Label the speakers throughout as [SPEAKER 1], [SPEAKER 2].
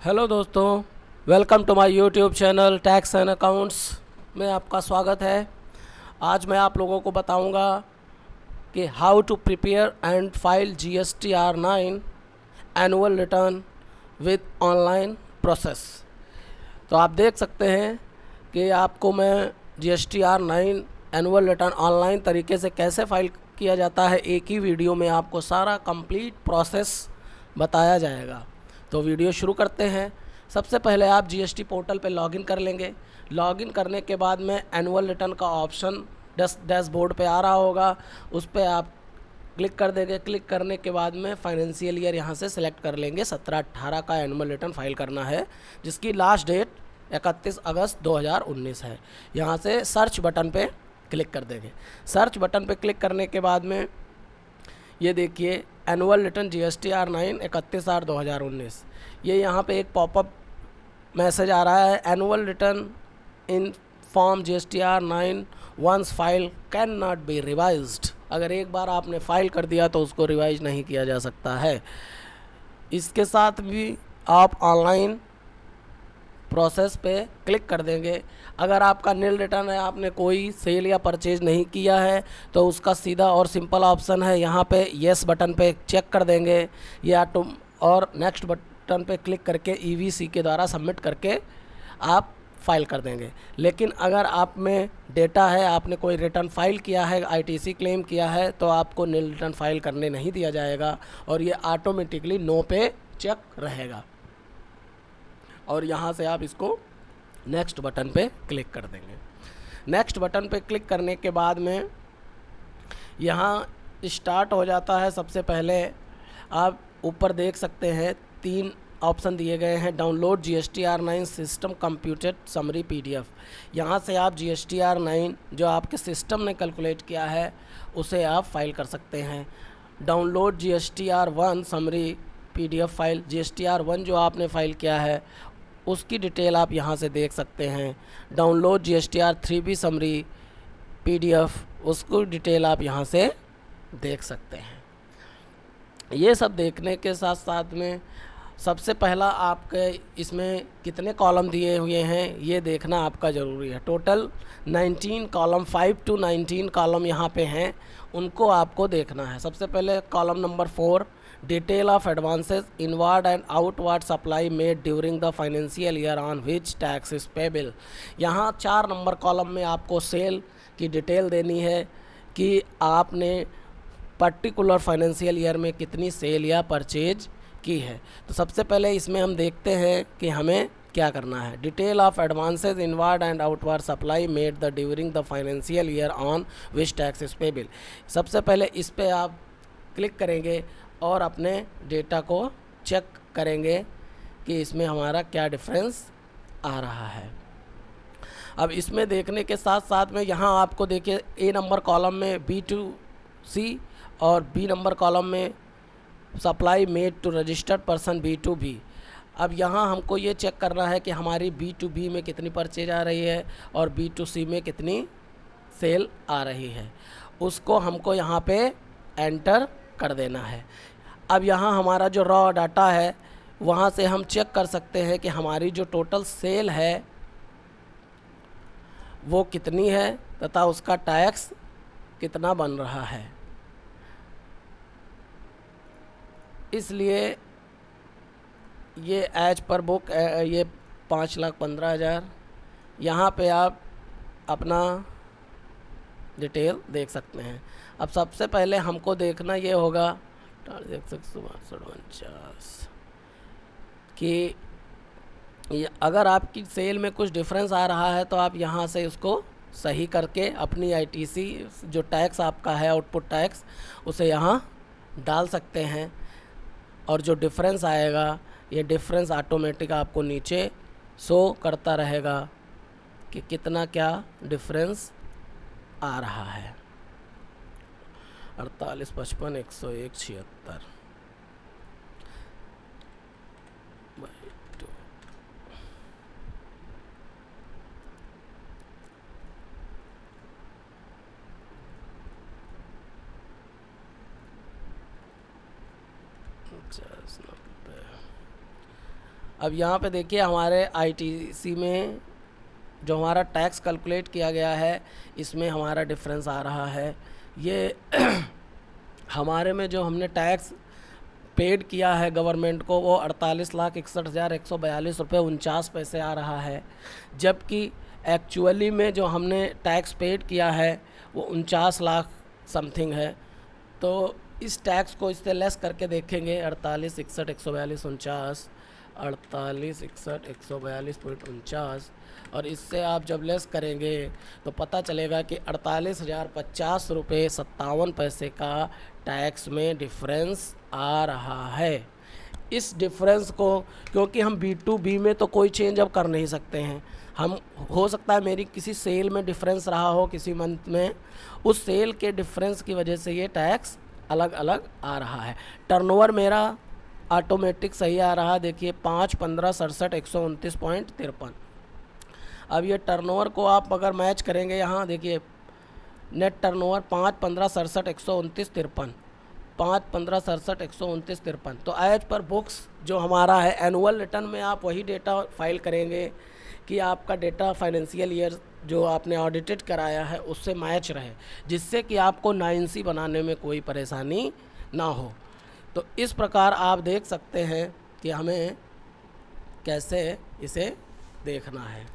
[SPEAKER 1] Hello दोस्तों, welcome to my YouTube channel tax and accounts में आपका स्वागत है। आज मैं आप लोगों को बताऊंगा कि how to prepare and file GSTR9 annual return with online process. तो आप देख सकते हैं कि आपको मैं GSTR9 एनुअल रिटर्न ऑनलाइन तरीके से कैसे फाइल किया जाता है, एक ही वीडियो में आपको सारा कंप्लीट प्रोसेस बताया जाएगा। तो वीडियो शुरू करते हैं। सबसे पहले आप GST पोर्टल पे लॉगिन कर लेंगे। लॉगिन करने के बाद में एनुअल रिटर्न का ऑप्शन डैशबोर्ड पे आ रहा होगा, उस पर आप क्लिक कर देंगे। क्लिक करने के बाद में फाइनेंशियल ईयर यहाँ से सिलेक्ट कर लेंगे। 17-18 का एनुअल रिटर्न फाइल करना है, जिसकी लास्ट डेट 31 अगस्त 2019 है। यहाँ से सर्च बटन पे क्लिक कर देंगे। सर्च बटन पे क्लिक करने के बाद में ये देखिए एनुअल रिटर्न GSTR9 31/8/2019, ये यहाँ पे एक पॉपअप मैसेज आ रहा है। Annual return in form GSTR9 once file can not be revised. अगर एक बार आपने फाइल कर दिया तो उसको रिवाइज नहीं किया जा सकता है। इसके साथ भी आप ऑनलाइन प्रोसेस पे क्लिक कर देंगे। अगर आपका नील रिटर्न है, आपने कोई सेल या परचेज नहीं किया है, तो उसका सीधा और सिंपल ऑप्शन है, यहाँ पे येस बटन पे चेक कर देंगे या और नेक्स्ट बटन पे क्लिक करके EVC के द्वारा सबमिट करके आप फाइल कर देंगे। लेकिन अगर आप में डेटा है, आपने कोई रिटर्न फाइल किया है, ITC क्लेम किया है, तो आपको नील रिटर्न फाइल करने नहीं दिया जाएगा और ये ऑटोमेटिकली नो पे चेक रहेगा। और यहाँ से आप इसको नेक्स्ट बटन पे क्लिक कर देंगे। नेक्स्ट बटन पे क्लिक करने के बाद में यहाँ स्टार्ट हो जाता है। सबसे पहले आप ऊपर देख सकते हैं 3 ऑप्शन दिए गए हैं। Download GSTR9 system computed summary PDF। यहाँ से आप GSTR9 जो आपके सिस्टम ने कैलकुलेट किया है उसे आप फाइल कर सकते हैं। Download GSTR1 summary PDF file, GSTR1 जो आपने फाइल किया है उसकी डिटेल आप यहाँ से देख सकते हैं। डाउनलोड GSTR3B समरी PDF, उसको डिटेल आप यहाँ से देख सकते हैं। ये सब देखने के साथ साथ में सबसे पहला आपके इसमें कितने कॉलम दिए हुए हैं ये देखना आपका ज़रूरी है। टोटल 19 कॉलम, 5 to 19 कॉलम यहाँ पे हैं, उनको आपको देखना है। सबसे पहले column number 4, detail of advances inward and outward supply made during the financial year on which tax is payable. यहाँ 4 नंबर कॉलम में आपको सेल की डिटेल देनी है कि आपने पर्टिकुलर फाइनेंशियल ईयर में कितनी सेल या परचेज की है। तो सबसे पहले इसमें हम देखते हैं कि हमें क्या करना है। Detail of advances inward and outward supply made the during the financial year on which tax is payable. सबसे पहले इस पे आप क्लिक करेंगे और अपने डेटा को चेक करेंगे कि इसमें हमारा क्या डिफरेंस आ रहा है। अब इसमें देखने के साथ साथ में यहाँ आपको देखिए A नंबर कॉलम में B2C और B नंबर कॉलम में supply made to registered person B2B। अब यहाँ हमको ये चेक करना है कि हमारी B2B में कितनी परचेज आ रही है और B2C में कितनी सेल आ रही है, उसको हमको यहाँ पे एंटर कर देना है। अब यहाँ हमारा जो रॉ डाटा है वहाँ से हम चेक कर सकते हैं कि हमारी जो टोटल सेल है वो कितनी है तथा उसका टैक्स कितना बन रहा है। इसलिए ये एज पर बुक ये 5,15,000, यहाँ पे आप अपना डिटेल देख सकते हैं। अब सबसे पहले हमको देखना ये होगा कि अगर आपकी सेल में कुछ डिफरेंस आ रहा है तो आप यहाँ से उसको सही करके अपनी ITC जो टैक्स आपका है आउटपुट टैक्स उसे यहाँ डाल सकते हैं और जो डिफरेंस आएगा ये डिफरेंस ऑटोमेटिक आपको नीचे शो करता रहेगा कि कितना क्या डिफरेंस आ रहा है। 48, 55, 101, 76 50, 90। अब यहाँ पे देखिए हमारे आईटीसी में जो हमारा टैक्स कैलकुलेट किया गया है, इसमें हमारा डिफरेंस आ रहा है। ये हमारे में जो हमने टैक्स पेड किया है गवर्नमेंट को, वो 48,61,142 रुपये 49 पैसे आ रहा है, जबकि एक्चुअली में जो हमने टैक्स पेड किया है वो 49 लाख समथिंग है। तो इस टैक्स को इससे लेस करके देखेंगे, 48,61,142 48,61,142.49, और इससे आप जब लेस करेंगे तो पता चलेगा कि 48,050 रुपये 57 पैसे का टैक्स में डिफरेंस आ रहा है। इस डिफरेंस को, क्योंकि हम B2B में तो कोई चेंज अब कर नहीं सकते हैं, हम हो सकता है मेरी किसी सेल में डिफरेंस रहा हो किसी मंथ में, उस सेल के डिफरेंस की वजह से ये टैक्स अलग अलग आ रहा है। टर्नओवर मेरा ऑटोमेटिक सही आ रहा है, देखिए 5/15/67/129.53। अब ये टर्नओवर को आप अगर मैच करेंगे, यहाँ देखिए नेट टर्नओवर 5/15/67/129.53, 5/15/67/129.53। तो एज पर बुक्स जो हमारा है एनुअल रिटर्न में आप वही डेटा फाइल करेंगे कि आपका डेटा फाइनेंशियल ईयर जो आपने ऑडिटेड कराया है उससे मैच रहे, जिससे कि आपको 9C बनाने में कोई परेशानी ना हो। तो इस प्रकार आप देख सकते हैं कि हमें कैसे इसे देखना है।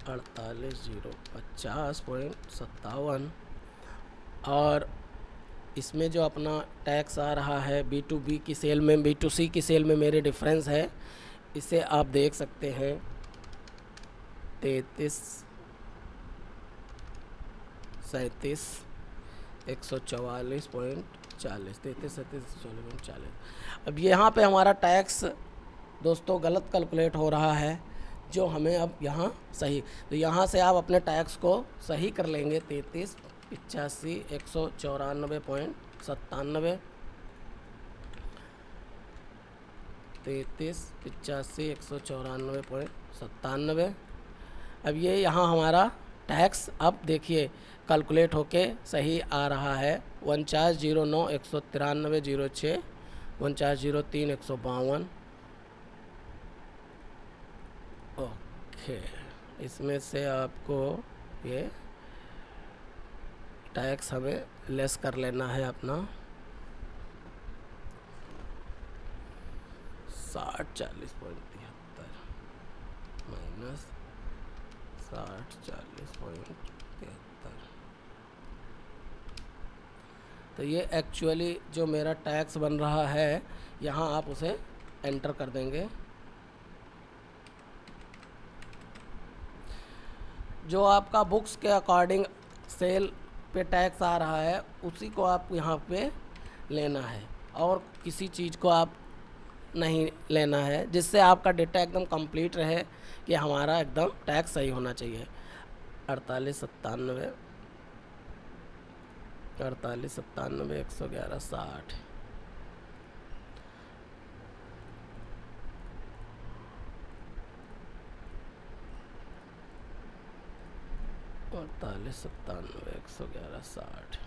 [SPEAKER 1] 48,050.57 और इसमें जो अपना टैक्स आ रहा है B2B की सेल में, B2C की सेल में मेरे डिफरेंस है, इसे आप देख सकते हैं 33,37,144.40 अब यहाँ पे हमारा टैक्स दोस्तों गलत कैलकुलेट हो रहा है, जो हमें अब यहाँ सही, तो यहाँ से आप अपने टैक्स को सही कर लेंगे। 33,85,194.97 33,85,194.97। अब ये यहाँ हमारा टैक्स अब देखिए कैलकुलेट होके सही आ रहा है। 49,09,193.06 49,03,152। ओके, इसमें से आपको ये टैक्स हमें लेस कर लेना है अपना 60,40.73 माइनस 60,40.73। तो ये एक्चुअली जो मेरा टैक्स बन रहा है, यहाँ आप उसे एंटर कर देंगे। जो आपका बुक्स के अकॉर्डिंग सेल पे टैक्स आ रहा है उसी को आप यहाँ पे लेना है, और किसी चीज़ को आप नहीं लेना है, जिससे आपका डेटा एकदम कंप्लीट रहे कि हमारा एकदम टैक्स सही होना चाहिए। 48,97 111.60 48,97 111.60।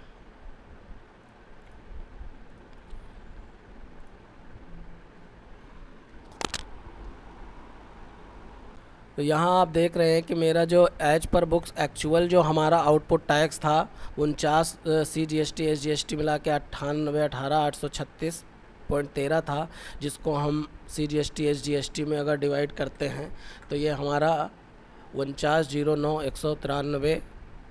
[SPEAKER 1] तो यहाँ आप देख रहे हैं कि मेरा जो एज पर बुक्स एक्चुअल जो हमारा आउटपुट टैक्स था 49 CGST SGST मिला के 98,18,836.13 था, जिसको हम CGST SGST में अगर डिवाइड करते हैं तो ये हमारा 49,09,193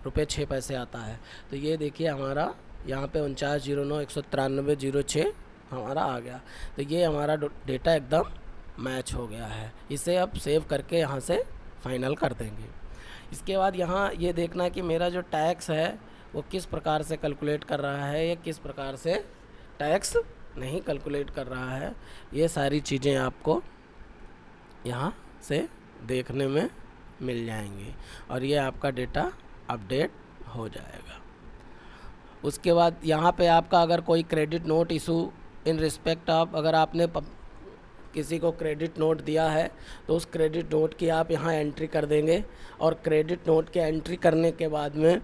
[SPEAKER 1] रुपये 6 पैसे आता है। तो ये देखिए हमारा यहाँ पे 49,09,193.06 हमारा आ गया। तो ये हमारा डेटा एकदम मैच हो गया है। इसे अब सेव करके यहाँ से फाइनल कर देंगे। इसके बाद यहाँ ये देखना कि मेरा जो टैक्स है वो किस प्रकार से कैलकुलेट कर रहा है या किस प्रकार से टैक्स नहीं कैलकुलेट कर रहा है। ये सारी चीज़ें आपको यहाँ से देखने में मिल जाएंगी और ये आपका डेटा अपडेट हो जाएगा। उसके बाद यहाँ पे आपका अगर कोई credit note issue in respect of, अगर आपने किसी को क्रेडिट नोट दिया है तो उस क्रेडिट नोट की आप यहाँ एंट्री कर देंगे, और क्रेडिट नोट के एंट्री करने के बाद में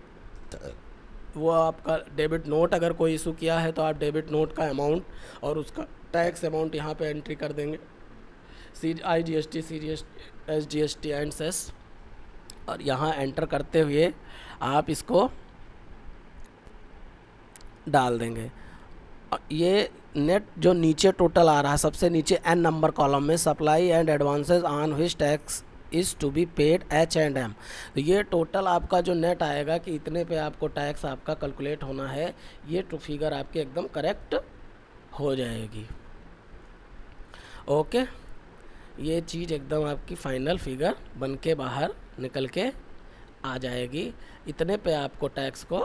[SPEAKER 1] वो आपका डेबिट नोट अगर कोई इशू किया है तो आप डेबिट नोट का अमाउंट और उसका टैक्स अमाउंट यहाँ पे एंट्री कर देंगे। IGST, SGST एंड सेस, और यहाँ एंटर करते हुए आप इसको डाल देंगे। ये नेट जो नीचे टोटल आ रहा है सबसे नीचे n नंबर कॉलम में, supply and advances on which tax is to be paid H&M, तो ये टोटल आपका जो नेट आएगा कि इतने पे आपको टैक्स आपका कैलकुलेट होना है, ये तो फिगर आपके एकदम करेक्ट हो जाएगी। ओके, ये चीज़ एकदम आपकी फाइनल फिगर बन के बाहर निकल के आ जाएगी। इतने पे आपको टैक्स को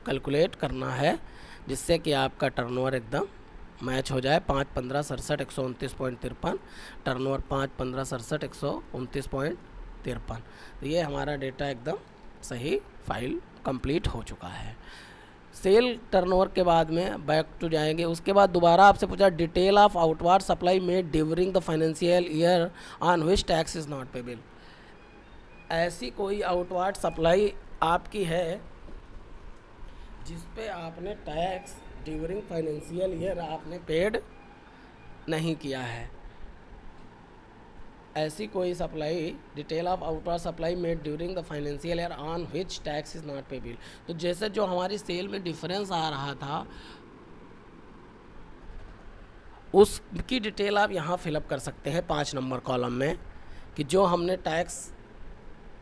[SPEAKER 1] कैलकुलेट करना है जिससे कि आपका टर्नओवर एकदम मैच हो जाए। 5/15/67 टर्नओवर 5/15/67 तो ये हमारा डेटा एकदम सही फाइल कंप्लीट हो चुका है। सेल टर्नओवर के बाद में बैक टू जाएंगे। उसके बाद दोबारा आपसे पूछा detail of outward supply made during the financial year on which tax is not payable. ऐसी कोई आउटवार्ड सप्लाई आपकी है जिस पे आपने टैक्स ड्यूरिंग फाइनेंशियल ईयर आपने पेड नहीं किया है। ऐसी कोई supply, detail of outward supply made during the financial year on which tax is not payable. तो जैसे जो हमारी सेल में डिफरेंस आ रहा था उसकी डिटेल आप यहाँ फिलअप कर सकते हैं 5 नंबर कॉलम में, कि जो हमने टैक्स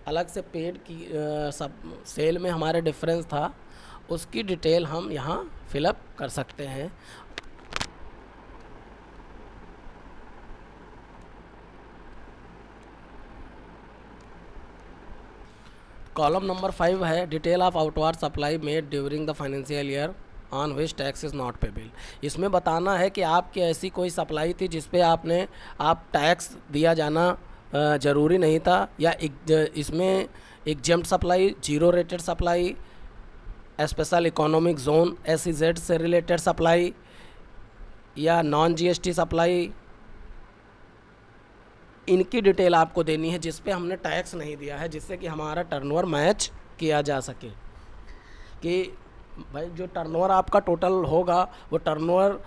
[SPEAKER 1] अलग से पेड की सब सेल में हमारे डिफरेंस था उसकी डिटेल हम यहाँ फिलअप कर सकते हैं। कॉलम नंबर 5 है detail of outward supply made during the financial year on which tax is not payable. इसमें बताना है कि आपकी ऐसी कोई सप्लाई थी जिस पे आप टैक्स दिया जाना ज़रूरी नहीं था, या इसमें exempt supply, zero rated supply, special economic zone SEZ से रिलेटेड सप्लाई, या नॉन GST सप्लाई, इनकी डिटेल आपको देनी है जिस पे हमने टैक्स नहीं दिया है, जिससे कि हमारा टर्नओवर मैच किया जा सके। कि भाई जो टर्नओवर आपका टोटल होगा वो टर्नओवर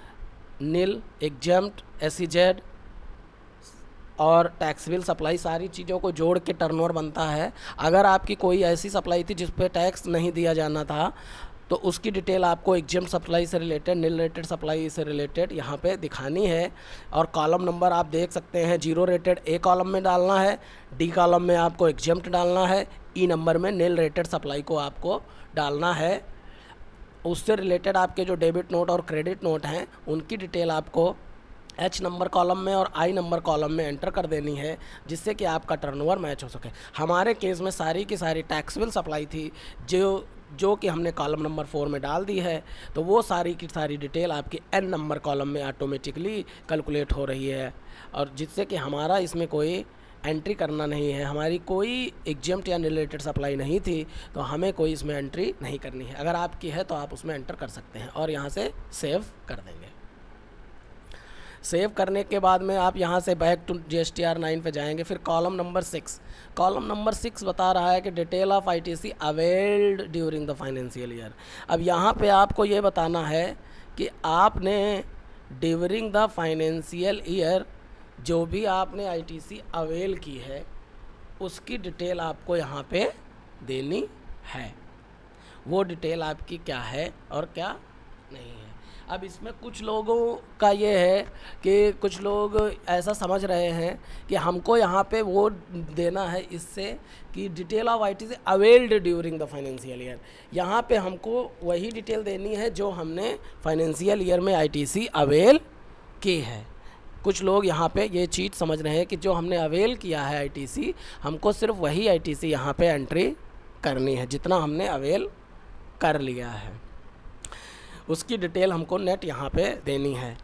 [SPEAKER 1] नील, एग्जेम्प्ट, SEZ और टैक्सेबल सप्लाई सारी चीज़ों को जोड़ के टर्नओवर बनता है। अगर आपकी कोई ऐसी सप्लाई थी जिस पे टैक्स नहीं दिया जाना था तो उसकी डिटेल आपको एग्जेम्प्ट सप्लाई से रिलेटेड, नील रेटेड सप्लाई से रिलेटेड यहाँ पे दिखानी है। और कॉलम नंबर आप देख सकते हैं, जीरो रेटेड A कॉलम में डालना है, D कॉलम में आपको एग्जेम्प्ट डालना है, E नंबर में नील रेटेड सप्लाई को आपको डालना है। उससे रिलेटेड आपके जो डेबिट नोट और क्रेडिट नोट हैं उनकी डिटेल आपको H नंबर कॉलम में और I नंबर कॉलम में एंटर कर देनी है जिससे कि आपका टर्नओवर मैच हो सके। हमारे केस में सारी की सारी टैक्सेबल सप्लाई थी जो कि हमने कॉलम नंबर 4 में डाल दी है, तो वो सारी की सारी डिटेल आपकी N नंबर कॉलम में ऑटोमेटिकली कैलकुलेट हो रही है, और जिससे कि हमारा इसमें कोई एंट्री करना नहीं है। हमारी कोई एग्जेम्प्ट या रिलेटेड सप्लाई नहीं थी तो हमें कोई इसमें एंट्री नहीं करनी है। अगर आपकी है तो आप उसमें एंटर कर सकते हैं और यहाँ से सेव कर देंगे। सेव करने के बाद में आप यहाँ से बैक टू GSTR 9 पे जाएंगे। फिर कॉलम नंबर 6 बता रहा है कि detail of ITC availed during the financial year. अब यहाँ पे आपको ये बताना है कि आपने ड्यूरिंग द फाइनेंशियल ईयर जो भी आपने ITC अवेल की है उसकी डिटेल आपको यहाँ पे देनी है। वो डिटेल आपकी क्या है और क्या नहीं है। अब इसमें कुछ लोगों का ये है कि कुछ लोग ऐसा समझ रहे हैं कि हमको यहाँ पे वो देना है इससे कि detail of ITC availed during the financial year. यहाँ पे हमको वही डिटेल देनी है जो हमने फाइनेंशियल ईयर में ITC अवेल की है। कुछ लोग यहाँ पे ये चीज़ समझ रहे हैं कि जो हमने अवेल किया है ITC, हमको सिर्फ वही ITC यहाँ पे एंट्री करनी है जितना हमने अवेल कर लिया है, उसकी डिटेल हमको नेट यहाँ पे देनी है।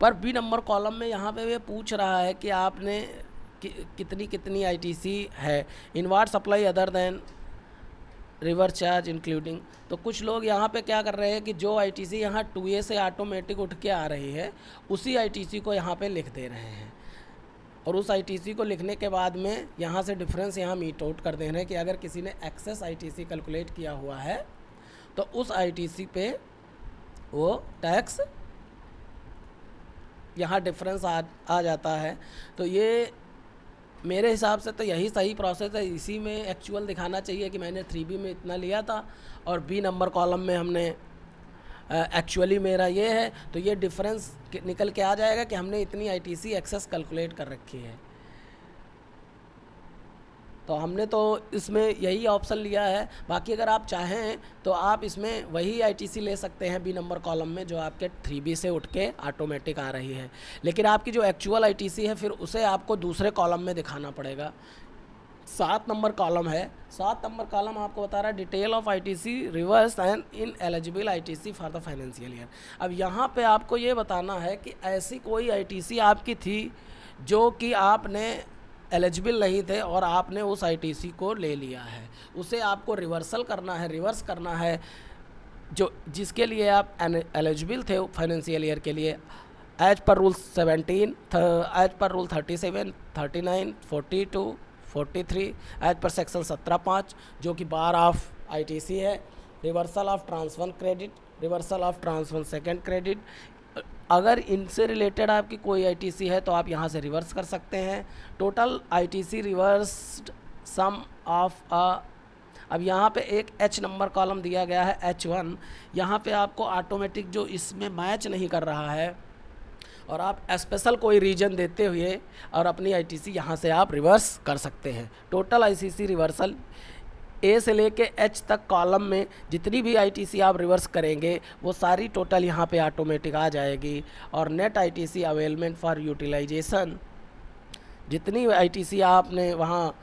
[SPEAKER 1] पर B नंबर कॉलम में यहाँ पे ये पूछ रहा है कि आपने कितनी ITC है, inward supply other than reverse charge including. तो कुछ लोग यहाँ पे क्या कर रहे हैं कि जो ITC यहाँ 2A से ऑटोमेटिक उठ के आ रही है उसी ITC को यहाँ पे लिख दे रहे हैं, और उस ITC को लिखने के बाद में यहाँ से डिफरेंस यहाँ मीट आउट कर दे रहे हैं कि अगर किसी ने एक्सेस ITC कैलकुलेट किया हुआ है तो उस ITC पे वो टैक्स यहाँ डिफरेंस आ जाता है। तो ये मेरे हिसाब से तो यही सही प्रोसेस है। इसी में एक्चुअल दिखाना चाहिए कि मैंने 3B में इतना लिया था और B नंबर कॉलम में हमने एक्चुअली मेरा ये है, तो ये डिफरेंस निकल के आ जाएगा कि हमने इतनी ITC एक्सेस कैलकुलेट कर रखी है। तो हमने तो इसमें यही ऑप्शन लिया है। बाकी अगर आप चाहें तो आप इसमें वही ITC ले सकते हैं B नंबर कॉलम में जो आपके 3B से उठ के ऑटोमेटिक आ रही है, लेकिन आपकी जो एक्चुअल ITC है फिर उसे आपको दूसरे कॉलम में दिखाना पड़ेगा। 7 नंबर कॉलम है। 7 नंबर कॉलम आपको बता रहा है detail of ITC reverse and in eligible ITC for the financial year. अब यहाँ पे आपको ये बताना है कि ऐसी कोई ITC आपकी थी जो कि आपने एलिजिबल नहीं थे और आपने उस ITC को ले लिया है, उसे आपको रिवर्सल करना है, रिवर्स करना है, जो जिसके लिए आप एलिजिबल थे फाइनेंशियल ईयर के लिए as per rule 17, as per rule 37, 39, 42, 43, as per section 17(5) जो कि बार ऑफ ITC है। Reversal of trans 1 credit, reversal of trans 1 second credit. अगर इनसे रिलेटेड आपकी कोई ITC है तो आप यहाँ से रिवर्स कर सकते हैं। Total ITC reversed sum of अब यहाँ पे एक H नंबर कॉलम दिया गया है H1। यहाँ पे आपको ऑटोमेटिक जो इसमें मैच नहीं कर रहा है और आप स्पेशल कोई रीजन देते हुए और अपनी ITC यहाँ से आप रिवर्स कर सकते हैं। टोटल ICC रिवर्सल A से लेके H तक कॉलम में जितनी भी ITC आप रिवर्स करेंगे वो सारी टोटल यहाँ पे ऑटोमेटिक आ जाएगी। और net ITC availment for utilisation, जितनी ITC आपने वहाँ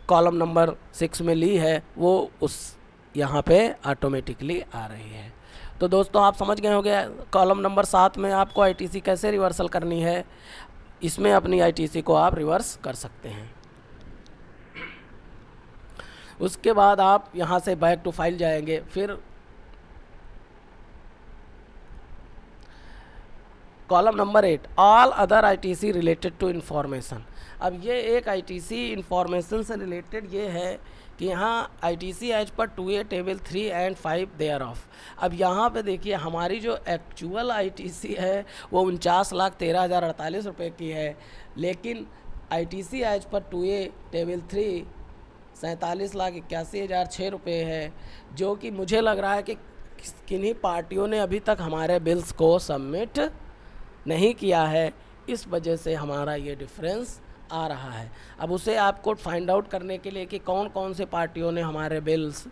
[SPEAKER 1] कॉलम नंबर 6 में ली है वो उस यहाँ पे ऑटोमेटिकली आ रही है। तो दोस्तों आप समझ गए होंगे कॉलम नंबर 7 में आपको ITC कैसे रिवर्सल करनी है। इसमें अपनी ITC को आप रिवर्स कर सकते हैं। उसके बाद आप यहाँ से बैक टू फाइल जाएंगे। फिर column number 8 all other ITC related to information. अब ये एक ITC इन्फॉर्मेशन से रिलेटेड ये है कि यहाँ ITC as per 2A table 3 and 5 there of. अब यहाँ पे देखिए हमारी जो एक्चुअल ITC है वो 49,13,048 रुपये की है, लेकिन ITC as per 2A table 3 47,81,006 रुपये है, जो कि मुझे लग रहा है कि किन्हीं पार्टियों ने अभी तक हमारे बिल्स को सबमिट नहीं किया है, इस वजह से हमारा ये डिफरेंस आ रहा है। अब उसे आपको फाइंड आउट करने के लिए कि कौन कौन से पार्टियों ने हमारे बिल्स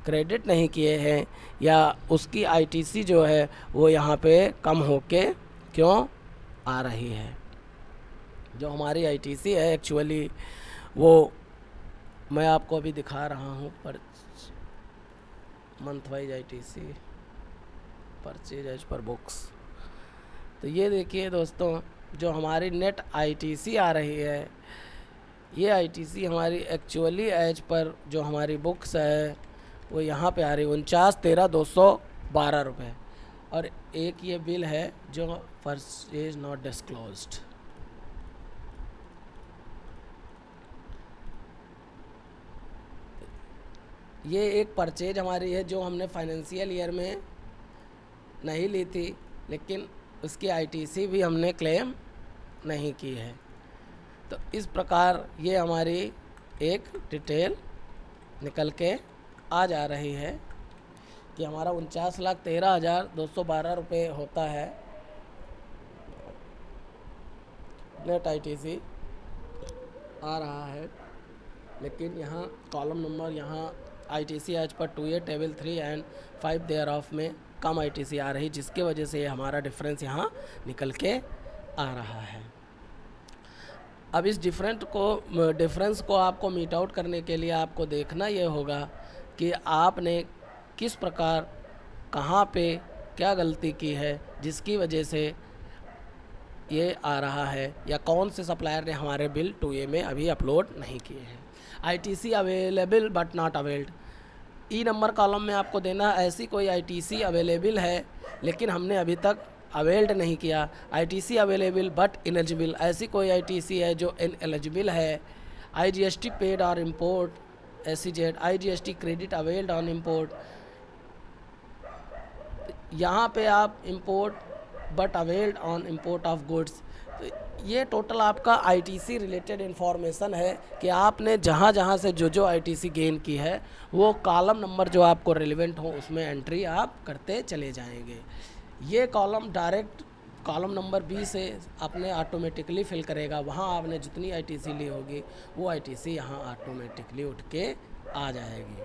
[SPEAKER 1] क्रेडिट नहीं किए हैं या उसकी ITC जो है वो यहाँ पे कम होके क्यों आ रही है। जो हमारी ITC है एक्चुअली वो मैं आपको अभी दिखा रहा हूँ पर month wise ITC purchase as per books. तो ये देखिए दोस्तों जो हमारी नेट ITC आ रही है ये ITC हमारी एक्चुअली एज पर जो हमारी बुक्स है वो यहाँ पे आ रही है 49,13,212 रुपये। और एक ये बिल है जो परचेज नॉट डिस्क्लोज्ड। ये एक परचेज हमारी है जो हमने फाइनेंशियल ईयर में नहीं ली थी, लेकिन उसकी ITC भी हमने क्लेम नहीं की है। तो इस प्रकार ये हमारी एक डिटेल निकल के आ जा रही है कि हमारा 49,13,212 रुपये होता है नेट ITC आ रहा है, लेकिन यहाँ कॉलम नंबर यहाँ ITC as per 2A table 3 and 5 there of में कम ITC आ रही, जिसकी वजह से हमारा डिफरेंस यहाँ निकल के आ रहा है। अब इस डिफरेंस को आपको मीट आउट करने के लिए आपको देखना ये होगा कि आपने किस प्रकार कहाँ पे क्या गलती की है जिसकी वजह से ये आ रहा है, या कौन से सप्लायर ने हमारे बिल 2A में अभी अपलोड नहीं किए हैं। ITC available but not availed. E number column में आपको देना ऐसी कोई ITC अवेलेबल है लेकिन हमने अभी तक अवेल्ड नहीं किया। ITC अवेलेबल बट इनएलिजिबल, ऐसी कोई ITC है जो इनएलिजिबल है। IGST पेड और import SEZ, IGST credit availed on import. यहाँ पे आप import but availed on import of goods. तो ये टोटल आपका आईटीसी रिलेटेड इन्फॉर्मेशन है कि आपने जहाँ जहाँ से जो आईटीसी गेन की है वो कॉलम नंबर जो आपको रिलेवेंट हो उसमें एंट्री आप करते चले जाएंगे। ये column direct column number B से आपने ऑटोमेटिकली फिल करेगा, वहाँ आपने जितनी आईटीसी ली होगी वो आईटीसी यहाँ ऑटोमेटिकली उठ के आ जाएगी।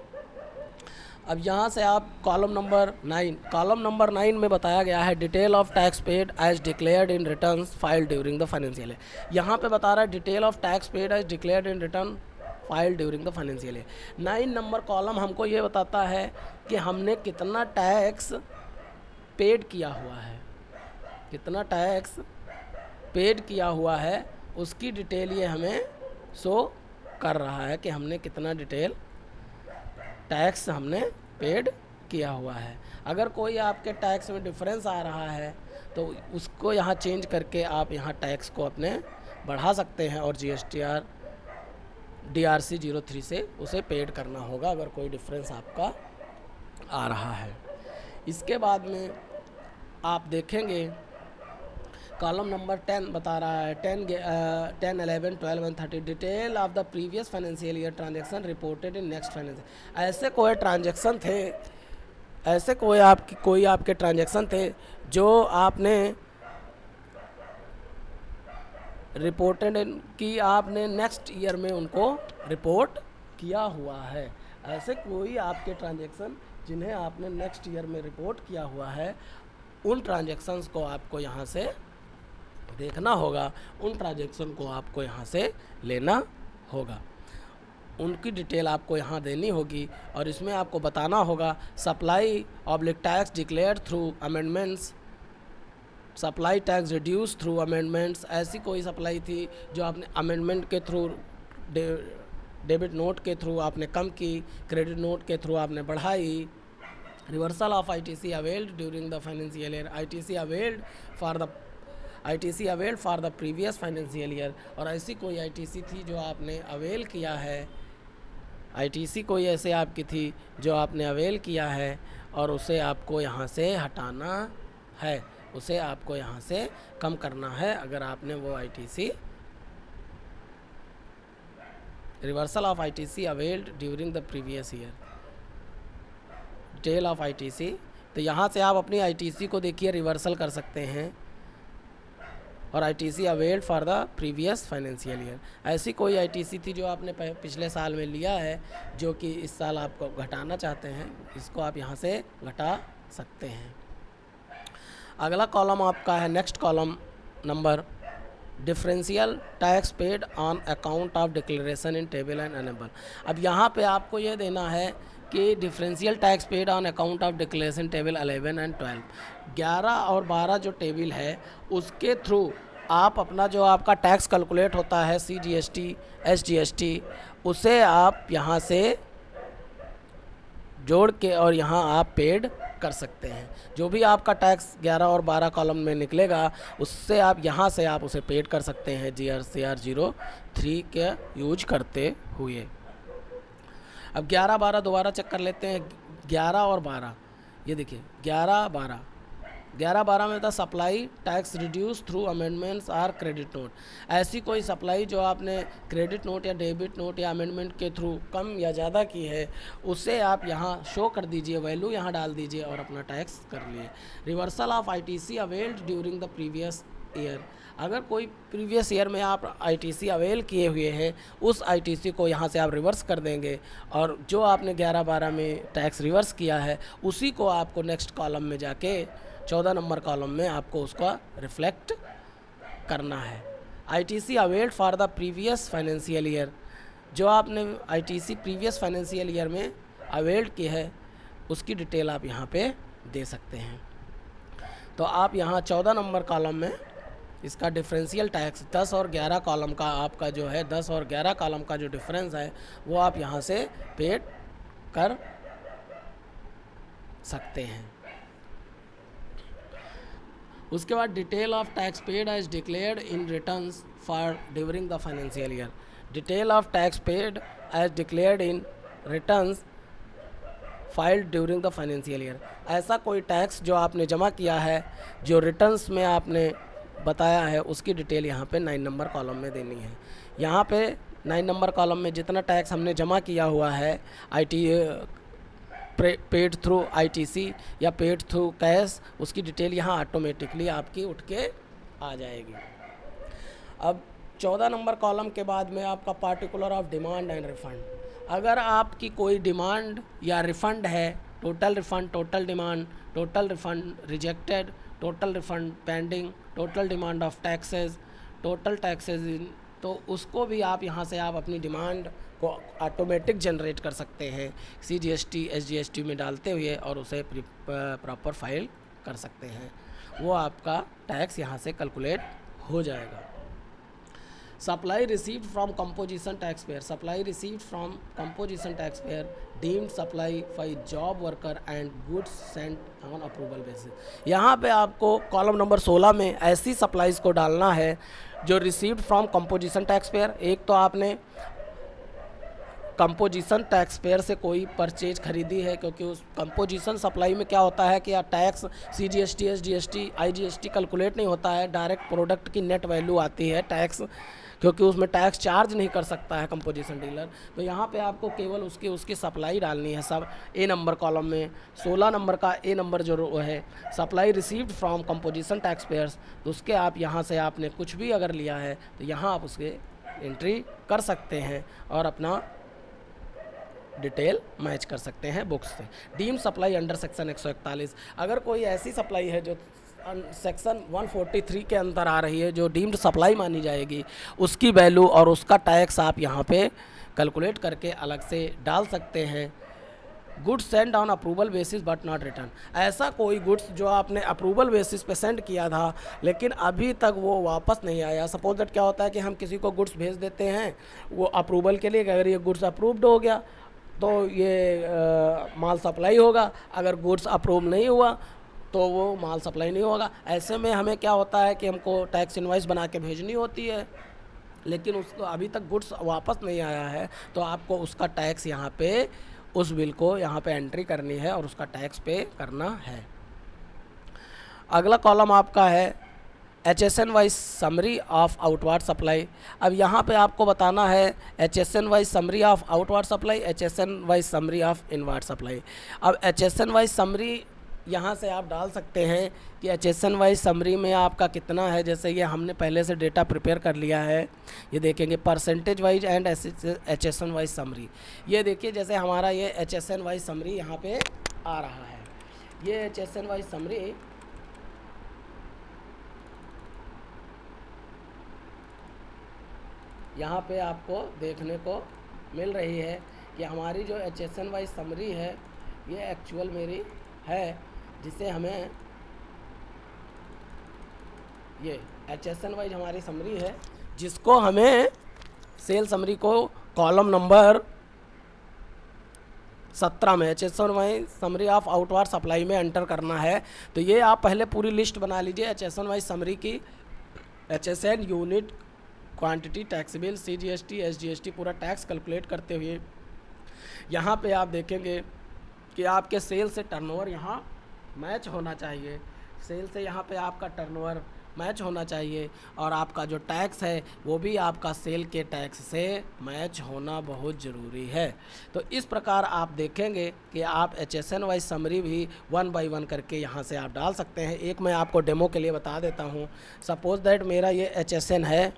[SPEAKER 1] अब यहाँ से आप कॉलम नंबर 9 में बताया गया है detail of tax paid as declared in returns filed during the financial year. यहाँ पे बता रहा है detail of tax paid as declared in return filed during the financial year. 9 number column हमको ये बताता है कि हमने कितना टैक्स पेड किया हुआ है, कितना टैक्स पेड किया हुआ है उसकी डिटेल ये हमें शो कर रहा है कि हमने कितना डिटेल टैक्स हमने पेड किया हुआ है। अगर कोई आपके टैक्स में डिफरेंस आ रहा है तो उसको यहाँ चेंज करके आप यहाँ टैक्स को अपने बढ़ा सकते हैं और GSTR DRC 03 से उसे पेड करना होगा अगर कोई डिफरेंस आपका आ रहा है। इसके बाद में आप देखेंगे कॉलम नंबर 10 बता रहा है 10, 11, 12 and 30 detail of the previous financial year transaction reported in next financial. ऐसे कोई आपके ट्रांजैक्शन थे जो आपने रिपोर्टेड कि आपने नेक्स्ट ईयर में उनको रिपोर्ट किया हुआ है। ऐसे कोई आपके ट्रांजैक्शन जिन्हें आपने नेक्स्ट ईयर में रिपोर्ट किया हुआ है उन ट्रांजैक्शंस को आपको यहाँ से देखना होगा, उन ट्रांजैक्शन को आपको यहाँ से लेना होगा, उनकी डिटेल आपको यहाँ देनी होगी और इसमें आपको बताना होगा supply oblique tax declared through amendments, supply tax reduce through amendments. ऐसी कोई सप्लाई थी जो आपने अमेंडमेंट के थ्रू डेबिट नोट के थ्रू आपने कम की, क्रेडिट नोट के थ्रू आपने बढ़ाई। Reversal of ITC availed during the financial year, ITC availed for the previous financial year. और ऐसी कोई ITC थी जो आपने अवेल किया है, ITC कोई ऐसे आपकी थी जो आपने अवेल किया है और उसे आपको यहाँ से हटाना है, उसे आपको यहाँ से कम करना है अगर आपने वो ITC reversal of ITC availed during the previous year, detail of ITC। तो यहाँ से आप अपनी ITC को देखिए रिवर्सल कर सकते हैं और ITC availed for the previous financial year. ऐसी कोई ITC थी जो आपने पिछले साल में लिया है जो कि इस साल आपको घटाना चाहते हैं, इसको आप यहाँ से घटा सकते हैं। अगला कॉलम आपका है next column number differential tax paid on account of declaration in table and enable. अब यहाँ पे आपको ये देना है कि differential tax paid on account of declaration table 11 and 12, 11 और 12 जो टेबल है उसके थ्रू आप अपना जो आपका टैक्स कैलकुलेट होता है CGST SGST उसे आप यहाँ से जोड़ के और यहाँ आप पेड कर सकते हैं। जो भी आपका टैक्स 11 और 12 कॉलम में निकलेगा उससे आप यहाँ से आप उसे पेड कर सकते हैं GSTR 03 के यूज करते हुए। अब 11 12 दोबारा चेक कर लेते हैं। 11 और 12 ये देखिए 11 12 में था supply tax reduce through amendments or credit note. ऐसी कोई सप्लाई जो आपने क्रेडिट नोट या डेबिट नोट या अमेंडमेंट के थ्रू कम या ज़्यादा की है उसे आप यहाँ शो कर दीजिए, वैल्यू यहाँ डाल दीजिए और अपना टैक्स कर लिए। Reversal of ITC availed during the previous year, अगर कोई प्रीवियस ईयर में आप ITC अवेल किए हुए हैं उस ITC को यहाँ से आप रिवर्स कर देंगे और जो आपने 11 12 में टैक्स रिवर्स किया है उसी को आपको नेक्स्ट कॉलम में जाके 14 नंबर कॉलम में आपको उसका रिफ्लेक्ट करना है। ITC availed for the previous financial year, जो आपने ITC प्रीवियस फाइनेंशियल ईयर में अवेल्ड की है उसकी डिटेल आप यहाँ पे दे सकते हैं। तो आप यहाँ 14 नंबर कॉलम में इसका डिफरेंशियल टैक्स 10 और 11 कॉलम का आपका जो है 10 और 11 कॉलम का जो डिफरेंस है वो आप यहाँ से पेड कर सकते हैं। उसके बाद detail of tax paid as declared in returns for during the financial year, detail of tax paid as declared in returns filed during the financial year. ऐसा कोई टैक्स जो आपने जमा किया है, जो रिटर्न्स में आपने बताया है, उसकी डिटेल यहाँ पे 9 नंबर कॉलम में देनी है। यहाँ पे 9 नंबर कॉलम में जितना टैक्स हमने जमा किया हुआ है, पेड थ्रू ITC या पेड थ्रू कैश, उसकी डिटेल यहाँ ऑटोमेटिकली आपकी उठ के आ जाएगी। अब 14 नंबर कॉलम के बाद में आपका particular of demand and refund. अगर आपकी कोई डिमांड या रिफ़ंड है, total refund, total demand, total refund rejected, total refund pending, total demand of taxes, total taxes in, तो उसको भी आप यहाँ से आप अपनी डिमांड को ऑटोमेटिक जनरेट कर सकते हैं CGST SGST में डालते हुए, और उसे प्रॉपर फाइल कर सकते हैं। वो आपका टैक्स यहाँ से कैलकुलेट हो जाएगा। Supply received from composition tax payer, supply received from composition tax payer deemed supply for job worker and goods Saint on approval basis. यहाँ पे आपको कॉलम नंबर 16 में ऐसी सप्लाईज को डालना है जो received from composition tax payer. एक तो आपने कंपोजिशन टैक्स पेयर से कोई परचेज खरीदी है, क्योंकि उस कंपोजिशन सप्लाई में क्या होता है कि tax CGST SGST IGST calculate नहीं होता है, डायरेक्ट प्रोडक्ट की नेट वैल्यू आती है टैक्स, क्योंकि उसमें टैक्स चार्ज नहीं कर सकता है कंपोजिशन डीलर। तो यहाँ पे आपको केवल उसकी सप्लाई डालनी है सब A नंबर कॉलम में। 16 नंबर का A नंबर जो है supply received from composition tax payers, तो उसके आप यहाँ से आपने कुछ भी अगर लिया है तो यहाँ आप उसके एंट्री कर सकते हैं और अपना डिटेल मैच कर सकते हैं बुक्स से। डीम सप्लाई अंडर सेक्शन 141, अगर कोई ऐसी सप्लाई है जो सेक्शन 143 के अंदर आ रही है, जो डीम्ड सप्लाई मानी जाएगी, उसकी वैल्यू और उसका टैक्स आप यहाँ पे कैलकुलेट करके अलग से डाल सकते हैं। Goods send on approval basis but not return, ऐसा कोई गुड्स जो आपने अप्रूवल बेसिस पे सेंड किया था लेकिन अभी तक वो वापस नहीं आया। सपोज दैट क्या होता है कि हम किसी को गुड्स भेज देते हैं वो अप्रूवल के लिए, अगर ये गुड्स अप्रूव्ड हो गया तो ये माल सप्लाई होगा, अगर गुड्स अप्रूव नहीं हुआ तो वो माल सप्लाई नहीं होगा। ऐसे में हमें क्या होता है कि हमको टैक्स इनवॉइस बना के भेजनी होती है, लेकिन उसको अभी तक गुड्स वापस नहीं आया है, तो आपको उसका टैक्स यहाँ पे उस बिल को यहाँ पे एंट्री करनी है और उसका टैक्स पे करना है। अगला कॉलम आपका है HSN wise summary of outward supply. अब यहाँ पे आपको बताना है HSN wise summary of outward supply, HSN wise summary of inward supply. अब HSN वाइज समरी यहाँ से आप डाल सकते हैं कि HSN वाइज समरी में आपका कितना है। जैसे ये हमने पहले से डेटा प्रिपेयर कर लिया है, ये देखेंगे percentage wise and HSN wise summary. ये देखिए जैसे हमारा ये HSN वाइज समरी यहाँ पे आ रहा है। ये HSN वाइज समरी यहाँ पे आपको देखने को मिल रही है कि हमारी जो HSN वाइज समरी है ये एक्चुअल मेरी है, जिसे हमें ये HSN वाइज हमारी समरी है, जिसको हमें सेल समरी को कॉलम नंबर 17 में HSN wise summary of outward supply में एंटर करना है। तो ये आप पहले पूरी लिस्ट बना लीजिए HSN वाइज समरी की। HSN unit, quantity, tax bill, CGST SGST पूरा टैक्स कैलकुलेट करते हुए यहाँ पे आप देखेंगे कि आपके सेल से टर्नओवर यहाँ मैच होना चाहिए, सेल से यहाँ पे आपका टर्नओवर मैच होना चाहिए, और आपका जो टैक्स है वो भी आपका सेल के टैक्स से मैच होना बहुत ज़रूरी है। तो इस प्रकार आप देखेंगे कि आप HSN वाइज समरी भी 1 बाय 1 करके यहाँ से आप डाल सकते हैं। एक मैं आपको डेमो के लिए बता देता हूँ। सपोज दैट मेरा ये HSN है,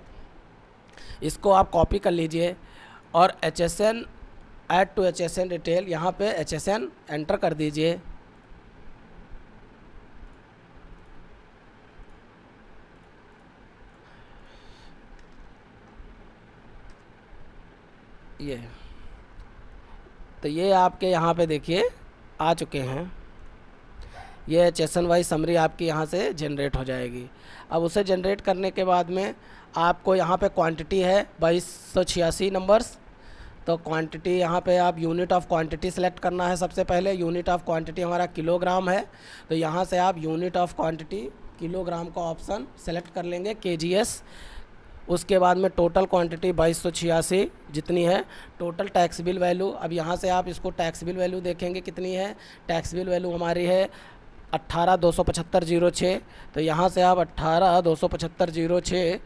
[SPEAKER 1] इसको आप कॉपी कर लीजिए और HSN add to HSN detail, यहाँ पे HSN एंटर कर दीजिए। ये तो ये आपके यहाँ पे देखिए आ चुके हैं। ये HSN वाइज समरी आपकी यहाँ से जनरेट हो जाएगी। अब उसे जनरेट करने के बाद में आपको यहाँ पे क्वांटिटी है 2286 नंबर्स। तो क्वांटिटी यहाँ पे आप यूनिट ऑफ क्वांटिटी सेलेक्ट करना है। सबसे पहले यूनिट ऑफ क्वांटिटी हमारा किलोग्राम है, तो यहाँ से आप यूनिट ऑफ क्वांटिटी किलोग्राम का ऑप्शन सेलेक्ट कर लेंगे। KGS उसके बाद में टोटल क्वांटिटी 2286 जितनी है, टोटल टैक्सेबल वैल्यू। अब यहाँ से आप इसको टैक्सेबल वैल्यू देखेंगे कितनी है, टैक्सेबल वैल्यू हमारी है 18,275.06। तो यहाँ से आप 18,275.06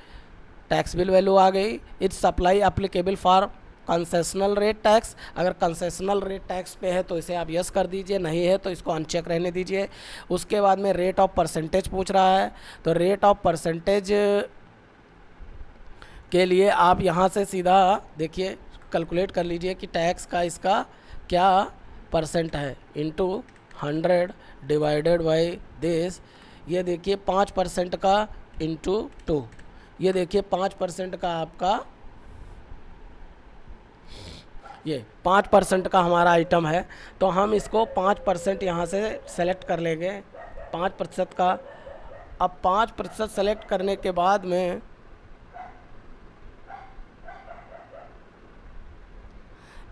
[SPEAKER 1] टैक्सेबल वैल्यू आ गई। It's supply applicable for concessional rate tax. अगर कंसेशनल रेट टैक्स पे है तो इसे आप यस कर दीजिए, नहीं है तो इसको अनचेक रहने दीजिए। उसके बाद में रेट ऑफ परसेंटेज पूछ रहा है, तो रेट ऑफ परसेंटेज के लिए आप यहाँ से सीधा देखिए कैलकुलेट कर लीजिए कि टैक्स का इसका क्या परसेंट है, इनटू 100 डिवाइडेड बाई दिस। ये देखिए 5% का इंटू 2, ये देखिए 5% का आपका, ये 5% का हमारा आइटम है। तो हम इसको 5% यहाँ से सेलेक्ट कर लेंगे, 5% का। अब 5% सेलेक्ट करने के बाद में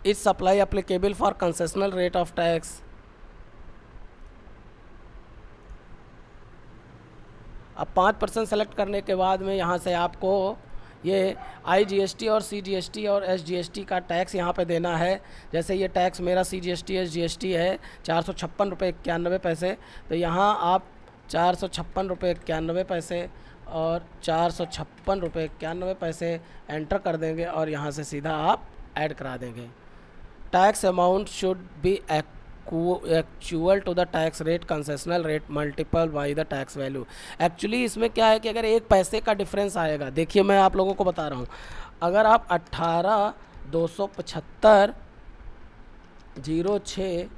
[SPEAKER 1] इस supply applicable for concessional rate of tax. अब 5% सेलेक्ट करने के बाद में यहाँ से आपको ये IGST और CGST और SGST का टैक्स यहाँ पे देना है। जैसे ये टैक्स मेरा CGST SGST है 456 रुपये 91 पैसे, तो यहाँ आप 456 रुपये 91 पैसे और 456 रुपये 91 पैसे एंटर कर देंगे और यहाँ से सीधा आप ऐड करा देंगे। Tax amount should be actual to the tax rate concessional rate multiple by the tax value. Actually इसमें क्या है कि अगर 1 पैसे का डिफरेंस आएगा, देखिए मैं आप लोगों को बता रहा हूँ, अगर आप 18,275.06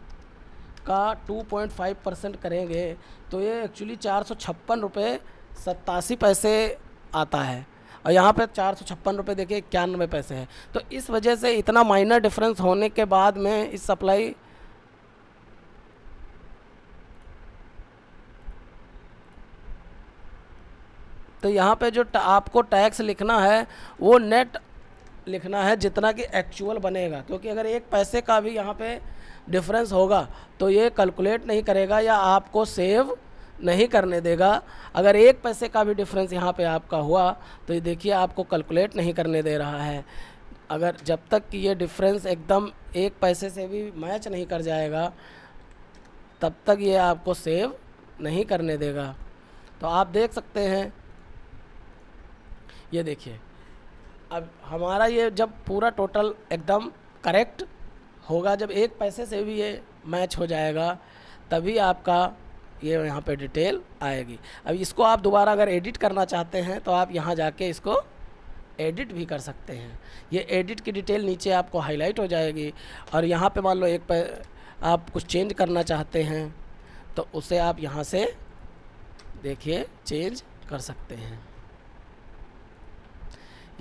[SPEAKER 1] का 2.5% करेंगे तो ये एक्चुअली 456 रुपये 87 पैसे आता है, और यहाँ पे 456 रुपये देखिए 91 पैसे है। तो इस वजह से इतना माइनर डिफरेंस होने के बाद में इस सप्लाई तो यहाँ पे जो आपको टैक्स लिखना है वो नेट लिखना है जितना कि एक्चुअल बनेगा, क्योंकि अगर 1 पैसे का भी यहाँ पे डिफरेंस होगा तो ये कैलकुलेट नहीं करेगा या आपको सेव नहीं करने देगा। अगर 1 पैसे का भी डिफरेंस यहाँ पे आपका हुआ तो ये देखिए आपको कैलकुलेट नहीं करने दे रहा है। अगर जब तक कि ये डिफरेंस एकदम 1 पैसे से भी मैच नहीं कर जाएगा तब तक ये आपको सेव नहीं करने देगा। तो आप देख सकते हैं, ये देखिए अब हमारा ये जब पूरा टोटल एकदम करेक्ट होगा, जब 1 पैसे से भी ये मैच हो जाएगा तभी आपका ये यहाँ पे डिटेल आएगी। अब इसको आप दोबारा अगर एडिट करना चाहते हैं तो आप यहाँ जाके इसको एडिट भी कर सकते हैं। ये एडिट की डिटेल नीचे आपको हाईलाइट हो जाएगी, और यहाँ पे मान लो आप कुछ चेंज करना चाहते हैं तो उसे आप यहाँ से देखिए चेंज कर सकते हैं।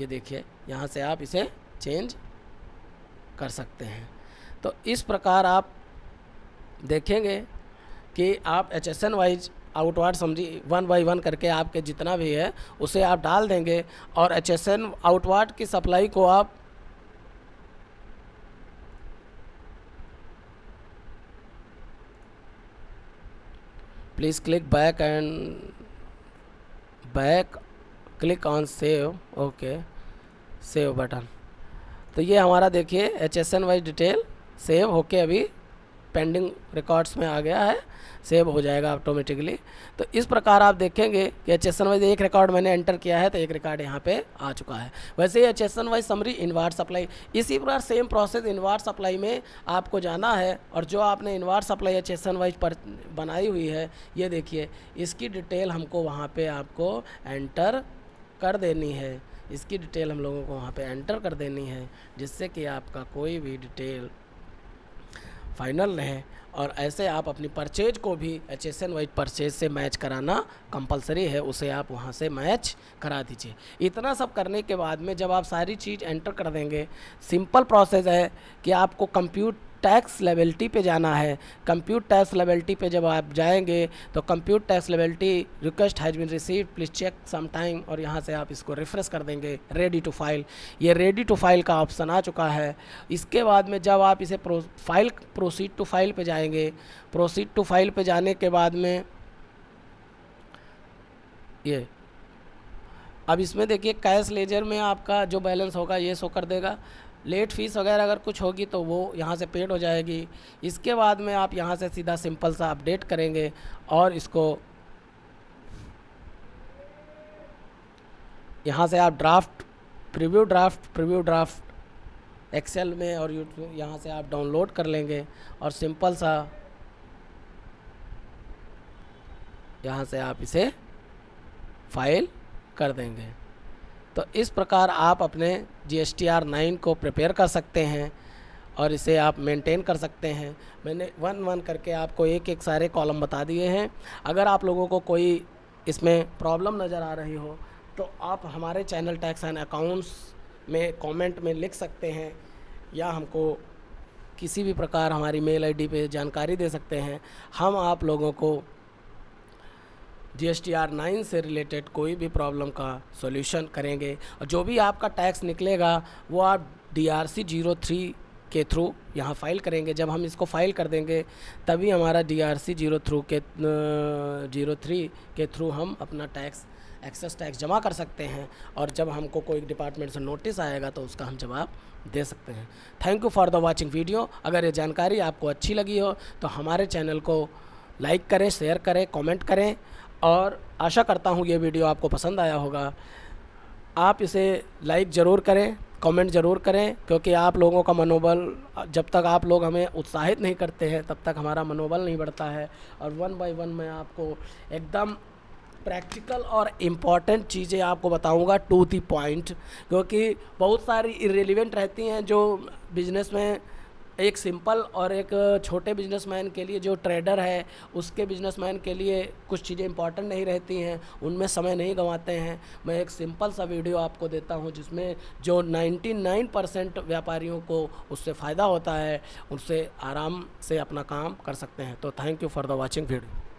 [SPEAKER 1] ये देखिए यहाँ से आप इसे चेंज कर सकते हैं। तो इस प्रकार आप देखेंगे कि आप HSN वाइज आउटवार्ड समझी 1 बाई 1 करके आपके जितना भी है उसे आप डाल देंगे, और HSN आउटवार्ड की सप्लाई को आप please click back and back, click on save, okay save button. तो ये हमारा देखिए HSN वाइज डिटेल सेव होके अभी पेंडिंग रिकॉर्ड्स में आ गया है, सेव हो जाएगा ऑटोमेटिकली। तो इस प्रकार आप देखेंगे कि HSN वाइज 1 रिकॉर्ड मैंने एंटर किया है तो 1 रिकॉर्ड यहाँ पे आ चुका है। वैसे ही HSN wise summary inward supply, इसी प्रकार सेम प्रोसेस इनवार्ड सप्लाई में आपको जाना है, और जो आपने इनवार्ड सप्लाई HSN वाइज पर बनाई हुई है ये देखिए इसकी डिटेल हमको वहाँ पर आपको एंटर कर देनी है, इसकी डिटेल हम लोगों को वहाँ पे एंटर कर देनी है, जिससे कि आपका कोई भी डिटेल फाइनल रहे। और ऐसे आप अपनी परचेज को भी HSN वाइज परचेज से मैच कराना कंपलसरी है, उसे आप वहाँ से मैच करा दीजिए। इतना सब करने के बाद में जब आप सारी चीज़ एंटर कर देंगे, सिंपल प्रोसेस है कि आपको कंप्यूट टैक्स लेबिलिटी पे जाना है। कंप्यूट टैक्स लेबिलिटी पे जब आप जाएंगे तो compute tax liability request has been received please check some time, और यहाँ से आप इसको रिफ्रेश कर देंगे रेडी टू फाइल। ये रेडी टू फाइल का ऑप्शन आ चुका है। इसके बाद में जब आप इसे प्रोसीड टू फाइल पे जाएंगे, प्रोसीड टू फाइल पे जाने के बाद में ये अब इसमें देखिए कैश लेजर में आपका जो बैलेंस होगा ये शो कर देगा। लेट फीस वगैरह अगर कुछ होगी तो वो यहाँ से पेड हो जाएगी। इसके बाद में आप यहाँ से सीधा सिंपल सा अपडेट करेंगे और इसको यहाँ से आप प्रीव्यू ड्राफ्ट एक्सेल में और यूट्यूब यहाँ से आप डाउनलोड कर लेंगे और सिंपल सा यहाँ से आप इसे फाइल कर देंगे। तो इस प्रकार आप अपने GSTR 9 को प्रिपेयर कर सकते हैं और इसे आप मेंटेन कर सकते हैं। मैंने वन वन करके आपको एक एक सारे कॉलम बता दिए हैं। अगर आप लोगों को कोई इसमें प्रॉब्लम नज़र आ रही हो तो आप हमारे चैनल टैक्स एंड अकाउंट्स में कमेंट में लिख सकते हैं या हमको किसी भी प्रकार हमारी मेल आईडी पे जानकारी दे सकते हैं। हम आप लोगों को GSTR 9 से रिलेटेड कोई भी प्रॉब्लम का सॉल्यूशन करेंगे और जो भी आपका टैक्स निकलेगा वो आप DRC 03 के थ्रू यहाँ फ़ाइल करेंगे। जब हम इसको फाइल कर देंगे तभी हमारा DRC 03 के थ्रू हम अपना टैक्स एक्सेस टैक्स जमा कर सकते हैं और जब हमको कोई डिपार्टमेंट से नोटिस आएगा तो उसका हम जवाब दे सकते हैं। Thank you for the watching video. अगर ये जानकारी आपको अच्छी लगी हो तो हमारे चैनल को लाइक करें, शेयर करें, कमेंट करें और आशा करता हूँ ये वीडियो आपको पसंद आया होगा। आप इसे लाइक ज़रूर करें, कमेंट ज़रूर करें, क्योंकि आप लोगों का मनोबल, जब तक आप लोग हमें उत्साहित नहीं करते हैं तब तक हमारा मनोबल नहीं बढ़ता है। और वन बाय वन मैं आपको एकदम प्रैक्टिकल और इम्पॉर्टेंट चीज़ें आपको बताऊंगा टू दी पॉइंट, क्योंकि बहुत सारी इर्रेलेवेंट रहती हैं जो बिज़नेस में एक सिंपल और एक छोटे बिजनेसमैन के लिए, जो ट्रेडर है उसके बिजनेसमैन के लिए कुछ चीज़ें इंपॉर्टेंट नहीं रहती हैं, उनमें समय नहीं गंवाते हैं। मैं एक सिंपल सा वीडियो आपको देता हूं जिसमें जो 99% व्यापारियों को उससे फ़ायदा होता है, उससे आराम से अपना काम कर सकते हैं। तो thank you for the watching video.